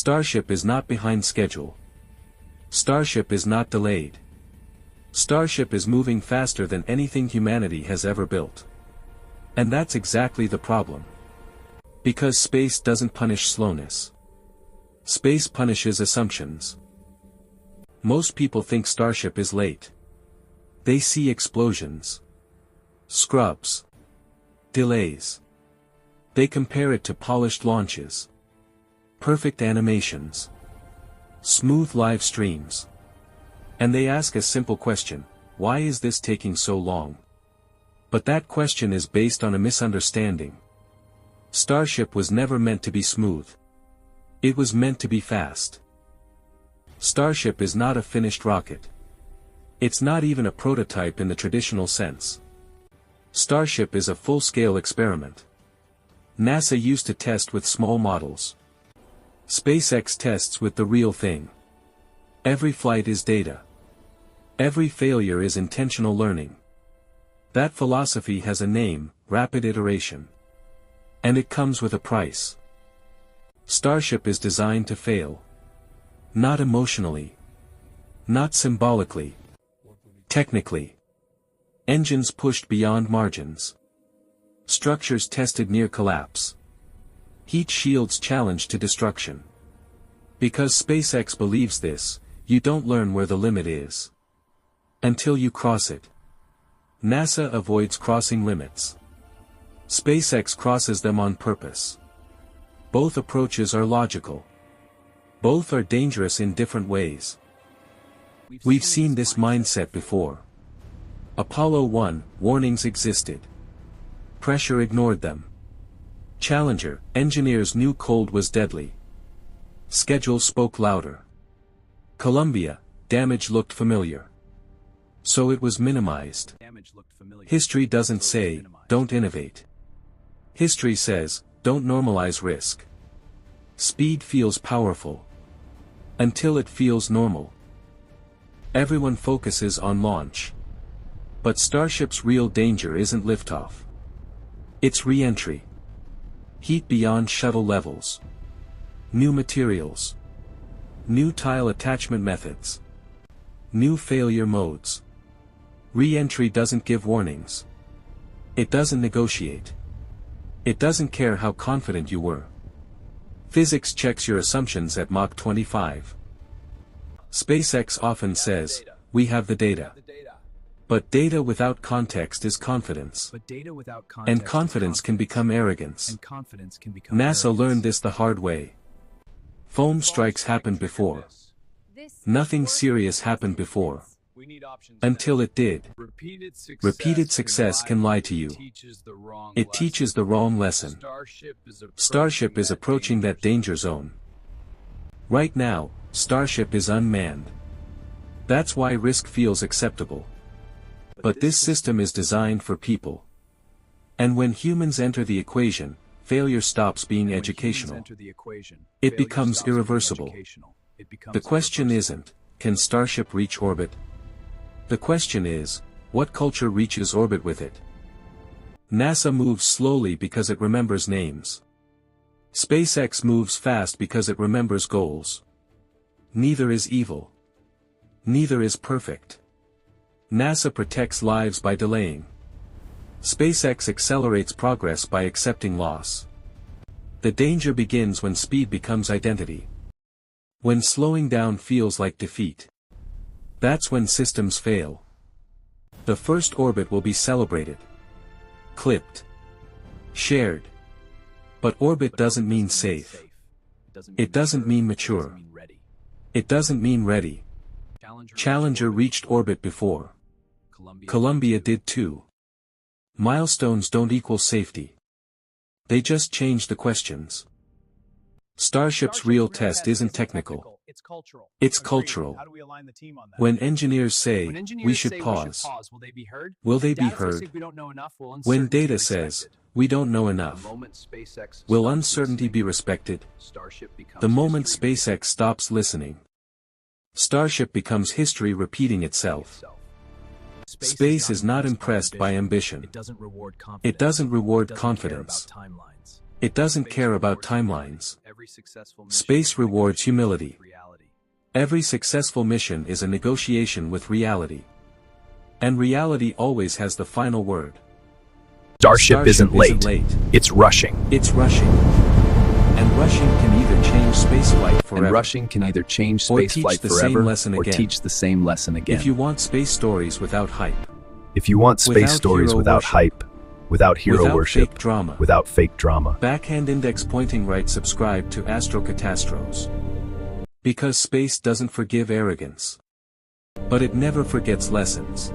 Starship is not behind schedule. Starship is not delayed. Starship is moving faster than anything humanity has ever built. And that's exactly the problem. Because space doesn't punish slowness. Space punishes assumptions. Most people think Starship is late. They see explosions, scrubs, delays. They compare it to polished launches, perfect animations, smooth live streams. And they ask a simple question: why is this taking so long? But that question is based on a misunderstanding. Starship was never meant to be smooth. It was meant to be fast. Starship is not a finished rocket. It's not even a prototype in the traditional sense. Starship is a full-scale experiment. NASA used to test with small models. SpaceX tests with the real thing. Every flight is data. Every failure is intentional learning. That philosophy has a name: rapid iteration. And it comes with a price. Starship is designed to fail. Not emotionally. Not symbolically. Technically. Engines pushed beyond margins. Structures tested near collapse. Heat shields challenged to destruction. Because SpaceX believes this, you don't learn where the limit is until you cross it. NASA avoids crossing limits. SpaceX crosses them on purpose. Both approaches are logical. Both are dangerous in different ways. We've seen this mindset before. Apollo 1, warnings existed. Pressure ignored them. Challenger, engineers knew cold was deadly. Schedule spoke louder. Columbia, damage looked familiar. So it was minimized. History doesn't say, don't innovate. History says, don't normalize risk. Speed feels powerful. Until it feels normal. Everyone focuses on launch. But Starship's real danger isn't liftoff. It's re-entry. Heat beyond shuttle levels. New materials. New tile attachment methods. New failure modes. Re-entry doesn't give warnings. It doesn't negotiate. It doesn't care how confident you were. Physics checks your assumptions at Mach 25. SpaceX often says, we have the data. But data without context is confidence. And confidence can become arrogance. NASA learned this the hard way. Foam strikes happened before. Nothing serious happened before. Until it did. Repeated success can lie to you. It teaches the wrong lesson. Starship is approaching that danger zone. Right now, Starship is unmanned. That's why risk feels acceptable. But this system is designed for people. And when humans enter the equation, failure stops being educational. It becomes irreversible. The question isn't, can Starship reach orbit? The question is, what culture reaches orbit with it? NASA moves slowly because it remembers names. SpaceX moves fast because it remembers goals. Neither is evil. Neither is perfect. NASA protects lives by delaying. SpaceX accelerates progress by accepting loss. The danger begins when speed becomes identity. When slowing down feels like defeat. That's when systems fail. The first orbit will be celebrated. Clipped. Shared. But orbit doesn't mean safe. It doesn't mean mature. It doesn't mean ready. Challenger reached orbit before. Columbia did too. Milestones don't equal safety. They just change the questions. Starship's real test isn't technical. It's cultural. When engineers say, we should pause, will they be heard? When data says, we don't know enough, will uncertainty be respected? The moment SpaceX stops listening, Starship becomes history repeating itself. Space is not impressed by ambition. It doesn't reward confidence. It doesn't care about timelines. Space rewards humility. Every successful mission is a negotiation with reality. And reality always has the final word. Starship isn't late. It's rushing. It's rushing. And rushing can either change spaceflight forever. And rushing can either change or teach spaceflight the forever same lesson or again. teach the same lesson again. If you want space stories without hype. If you want space without stories hero without worship, hype, without hero without worship, fake drama, without fake drama. backhand index pointing right, subscribe to Astrocatastros. Because space doesn't forgive arrogance. But it never forgets lessons.